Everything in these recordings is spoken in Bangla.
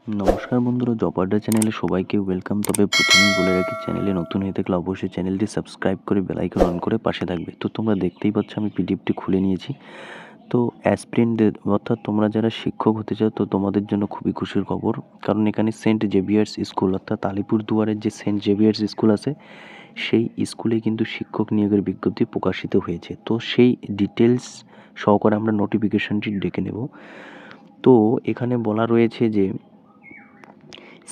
নমস্কার বন্ধুরা, জব আড্ডা চ্যানেলে সবাইকে ওয়েলকাম। তবে প্রথমেই বলে রাখি, চ্যানেলে নতুন হয়ে থাকলে অবশ্যই চ্যানেলটি সাবস্ক্রাইব করে বেল আইকন অন করে পাশে থাকবে। তো তোমরা দেখতেই পাচ্ছ আমি পিডিএফটি খুলে নিয়েছি। তো অ্যাসপিরেন্টদের অর্থাৎ তোমরা যারা শিক্ষক হতে চাও, তো তোমাদের জন্য খুবই খুশির খবর, কারণ এখানে সেন্ট জেভিয়ার্স স্কুল অর্থাৎ আলিপুরদুয়ারের যে সেন্ট জেভিয়ার্স স্কুল আছে, সেই স্কুলে কিন্তু শিক্ষক নিয়োগের বিজ্ঞপ্তি প্রকাশিত হয়েছে। তো সেই ডিটেলস সহকারে আমরা নোটিফিকেশনটি ডেকে নেব। তো এখানে বলা রয়েছে যে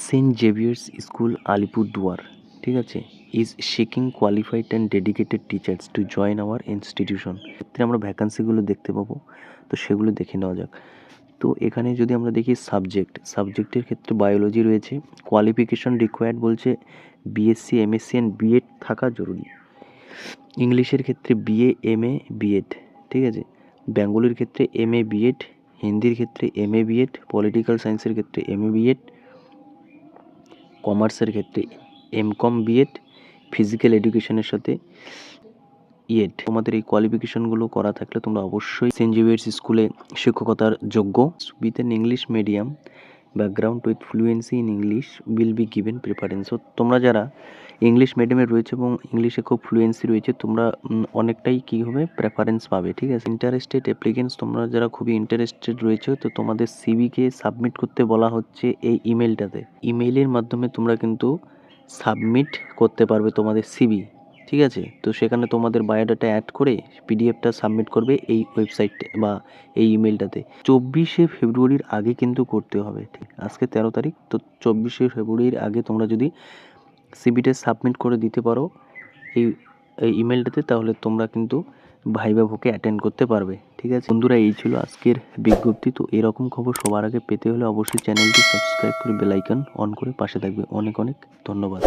সেন্ট জেভিয়ার্স স্কুল আলিপুরদুয়ার, ঠিক আছে, is seeking qualified and dedicated teachers to join our institution. ক্ষেত্রে আমরা ভ্যাকান্সিগুলো দেখতে পাবো, তো সেগুলো দেখে নেওয়া যাক। তো এখানে যদি আমরা দেখি সাবজেক্টের ক্ষেত্রে বায়োলজি রয়েছে। কোয়ালিফিকেশন রিকোয়ার্ড বলছে বিএসসি, এমএসসি অ্যান্ড বিএড থাকা জরুরি। ইংলিশের ক্ষেত্রে বিএ, এমএ, বিএড, ঠিক আছে। বেঙ্গলির ক্ষেত্রে এমএ, বিএড। হিন্দির ক্ষেত্রে এমএ, বিএড। পলিটিক্যাল সায়েন্সের ক্ষেত্রে এমএ, বিএড। কমার্সের ক্ষেত্রে এমকম, বিএড। ফিজিক্যাল এডুকেশনের সাথে ইএড। তোমাদের এই কোয়ালিফিকেশনগুলো করা থাকলে তোমরা অবশ্যই সেন্ট জেভিয়ার্স স্কুলে শিক্ষকতার যোগ্য। With an English medium background with fluency in English will be given preference. তো তোমরা যারা ইংলিশ মিডিয়ামে রয়েছে এবং ইংলিশে খুব ফ্লুয়েন্সি রয়েছে, তোমরা অনেকটাই কী হবে, প্রেফারেন্স পাবে, ঠিক আছে। ইন্টারেস্টেড অ্যাপ্লিকেন্টস, তোমরা যারা খুবই ইন্টারেস্টেড রয়েছে, তো তোমাদের সিভিকে সাবমিট করতে বলা হচ্ছে এই ইমেলটাতে। ইমেইলের মাধ্যমে তোমরা কিন্তু সাবমিট করতে পারবে তোমাদের সিভি, ঠিক আছে। তো সেখানে তোমাদের বায়োডাটা অ্যাড করে পিডিএফটা সাবমিট করবে এই ওয়েবসাইট বা এই ইমেলটাতে। 24শে ফেব্রুয়ারির আগে কিন্তু করতে হবে, ঠিক। আজকে 13 তারিখ, তো 24শে ফেব্রুয়ারির আগে তোমরা যদি সিভিটা সাবমিট করে দিতে পারো এই ইমেলটাতে, তাহলে তোমরা কিন্তু ভাইবা ভোকে অ্যাটেন্ড করতে পারবে, ঠিক আছে। বন্ধুরা, এই ছিল আজকের বিজ্ঞপ্তি। তো এরকম খবর সবার আগে পেতে হলে অবশ্যই চ্যানেলটি সাবস্ক্রাইব করে বেল আইকন অন করে পাশে থাকবে। অনেক অনেক ধন্যবাদ।